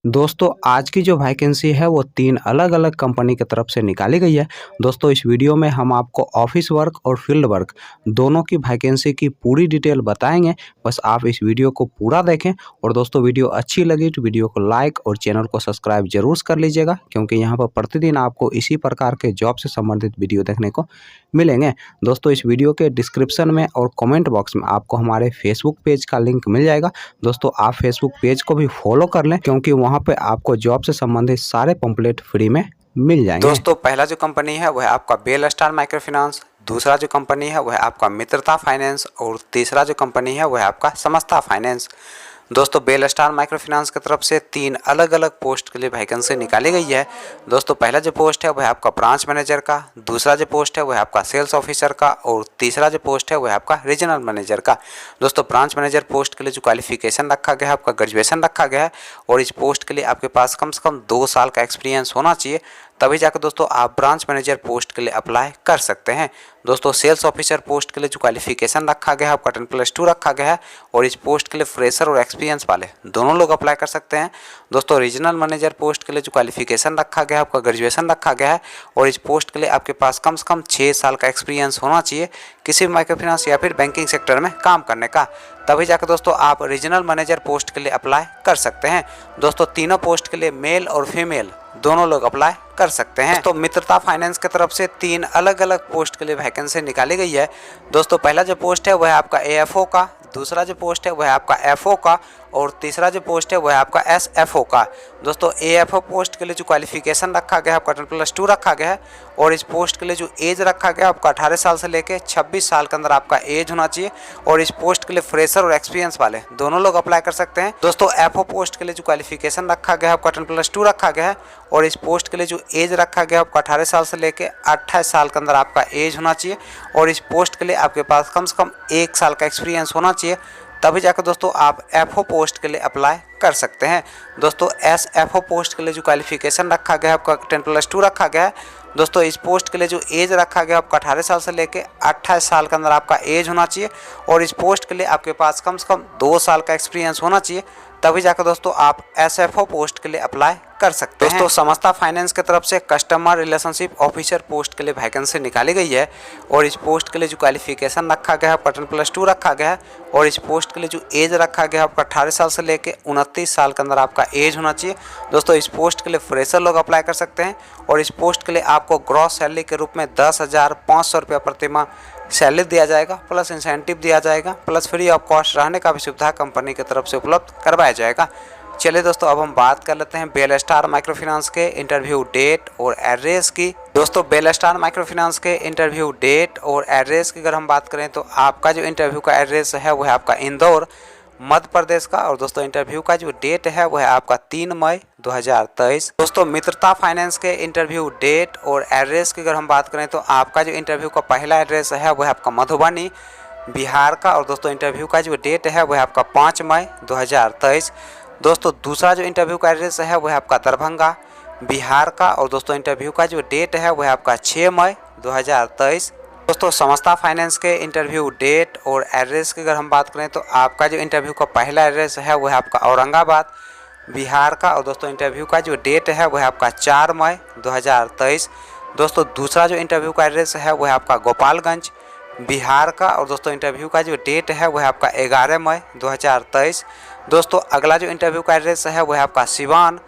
दोस्तों आज की जो वैकेंसी है वो 3 अलग-अलग कंपनी की तरफ से निकाली गई है। दोस्तों इस वीडियो में हम आपको ऑफिस वर्क और फील्ड वर्क दोनों की वैकेंसी की पूरी डिटेल बताएँगे। बस आप इस वीडियो को पूरा देखें और दोस्तों वीडियो अच्छी लगी तो वीडियो को लाइक और चैनल को सब्सक्राइब ज़रूर कर लीजिएगा, क्योंकि यहाँ पर प्रतिदिन आपको इसी प्रकार के जॉब से संबंधित वीडियो देखने को मिलेंगे। दोस्तों इस वीडियो के डिस्क्रिप्शन में और कमेंट बॉक्स में आपको हमारे फेसबुक पेज का लिंक मिल जाएगा। दोस्तों आप फेसबुक पेज को भी फॉलो कर लें, क्योंकि वहाँ पे आपको जॉब से संबंधित सारे पंपलेट फ्री में मिल जाएंगे। दोस्तों पहला जो कंपनी है वह आपका बेल स्टार माइक्रो फाइनेंस, दूसरा जो कंपनी है वह आपका मित्रता फाइनेंस और तीसरा जो कंपनी है वह आपका समस्ता फाइनेंस। दोस्तों बेल स्टार माइक्रो फाइनेंस की तरफ से 3 अलग अलग पोस्ट के लिए वैकेंसी निकाली गई है। दोस्तों पहला जो पोस्ट है वह आपका ब्रांच मैनेजर का, दूसरा जो पोस्ट है वह आपका सेल्स ऑफिसर का और तीसरा जो पोस्ट है वह आपका रीजनल मैनेजर का। दोस्तों ब्रांच मैनेजर पोस्ट के लिए जो क्वालिफिकेशन रखा गया है आपका ग्रेजुएशन रखा गया है, और इस पोस्ट के लिए आपके पास कम से कम 2 साल का एक्सपीरियंस होना चाहिए, तभी जाकर दोस्तों आप ब्रांच मैनेजर पोस्ट के लिए अप्लाई कर सकते हैं। दोस्तों सेल्स ऑफिसर पोस्ट के लिए जो क्वालिफिकेशन रखा गया है आपका 10+2 रखा गया है, और इस पोस्ट के लिए फ्रेशर और एक्सपीरियंस वाले दोनों लोग अप्लाई कर सकते हैं। दोस्तों रीजनल मैनेजर पोस्ट के लिए जो क्वालिफिकेशन रखा गया है आपका ग्रेजुएशन रखा गया है, और इस पोस्ट के लिए आपके पास कम से कम 6 साल का एक्सपीरियंस होना चाहिए किसी भी माइक्रो फाइनेंस या फिर बैंकिंग सेक्टर में काम करने का, तभी जाकर दोस्तों आप रीजनल मैनेजर पोस्ट के लिए अप्लाई कर सकते हैं। दोस्तों तीनों पोस्ट के लिए मेल और फीमेल दोनों लोग अप्लाई कर सकते हैं। तो मित्रता फाइनेंस की तरफ से 3 अलग अलग पोस्ट के लिए वैकेंसी निकाली गई है। दोस्तों पहला जो पोस्ट है वह आपका एएफओ का, दूसरा जो पोस्ट है वह आपका एफओ का और तीसरा जो पोस्ट है वह आपका एसएफओ का। दोस्तों एएफओ पोस्ट के लिए जो क्वालिफिकेशन रखा गया है आपका 10+2 रखा गया है, और इस पोस्ट के लिए जो एज रखा गया है आपका 18 साल से लेकर 26 साल के अंदर आपका एज होना चाहिए, और इस पोस्ट के लिए फ्रेशर और एक्सपीरियंस वाले दोनों लोग अप्लाई कर सकते हैं। दोस्तों एफओ पोस्ट के लिए जो क्वालिफिकेशन रखा गया है आपका 10+2 रखा गया है, और इस पोस्ट के लिए जो एज रखा गया है आपका 18 साल से लेकर 28 साल के अंदर आपका एज होना चाहिए, और इस पोस्ट के लिए आपके पास कम से कम 1 साल का एक्सपीरियंस होना चाहिए, तभी जाकर दोस्तों आप एफओ पोस्ट के लिए अप्लाई कर सकते हैं। दोस्तों एसएफओ पोस्ट के लिए जो क्वालिफिकेशन रखा गया है आपका 10+2 रखा गया है। दोस्तों इस पोस्ट के लिए जो एज रखा गया आपका 18 साल से लेकर 28 साल के अंदर आपका एज होना चाहिए, और इस पोस्ट के लिए आपके पास कम से कम 2 साल का एक्सपीरियंस होना चाहिए, तभी जाकर दोस्तों आप एसएफओ पोस्ट के लिए अप्लाई कर सकते हैं। दोस्तों समस्ता फाइनेंस की तरफ से कस्टमर रिलेशनशिप ऑफिसर पोस्ट के लिए वैकेंसी निकाली गई है, और इस पोस्ट के लिए जो क्वालिफिकेशन रखा गया है आपका 10+2 रखा गया है, और इस पोस्ट के लिए जो एज रखा गया है आपका 18 साल से लेकर 29 साल के अंदर आपका एज होना चाहिए। दोस्तों इस पोस्ट के लिए फ्रेशर लोग अप्लाई कर सकते हैं, और इस पोस्ट के लिए आपको ग्रॉस सैलरी के रूप में 10,500 रुपये प्रति माह सैलरी दिया जाएगा, प्लस इंसेंटिव दिया जाएगा, प्लस फ्री ऑफ कॉस्ट रहने का भी सुविधा कंपनी की तरफ से उपलब्ध करवाया जाएगा। चलिए दोस्तों अब हम बात कर लेते हैं बेल स्टार माइक्रो फाइनेंस के इंटरव्यू डेट और एड्रेस की। दोस्तों बेल स्टार माइक्रो फाइनेंस के इंटरव्यू डेट और एड्रेस की अगर हम बात करें तो आपका जो इंटरव्यू का एड्रेस है वह आपका इंदौर मध्य प्रदेश का, और दोस्तों इंटरव्यू का जो डेट है वह आपका 3 मई 2023। दोस्तों मित्रता फाइनेंस के इंटरव्यू डेट और एड्रेस की अगर हम बात करें तो आपका जो इंटरव्यू का पहला एड्रेस है वह आपका मधुबनी बिहार का, और दोस्तों इंटरव्यू का जो डेट है वह आपका 5 मई 2023। दोस्तों दूसरा जो इंटरव्यू का एड्रेस है वह आपका दरभंगा बिहार का, और दोस्तों इंटरव्यू का जो डेट है वह आपका 6 मई 2023। दोस्तों समस्ता फाइनेंस के इंटरव्यू डेट और एड्रेस की अगर हम बात करें तो आपका जो इंटरव्यू का पहला एड्रेस है वह आपका औरंगाबाद बिहार का, और दोस्तों इंटरव्यू का जो डेट है वह आपका 4 मई 2023। दोस्तों दूसरा जो इंटरव्यू का एड्रेस है वह आपका गोपालगंज बिहार का, और दोस्तों इंटरव्यू का जो डेट है वह आपका 11 मई 2023। दोस्तों अगला जो इंटरव्यू का एड्रेस है वह आपका सिवान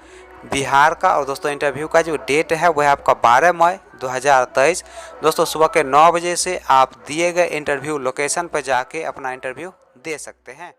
बिहार का, और दोस्तों इंटरव्यू का जो डेट है वह आपका 12 मई 2023। दोस्तों सुबह के 9 बजे से आप दिए गए इंटरव्यू लोकेशन पर जाके अपना इंटरव्यू दे सकते हैं।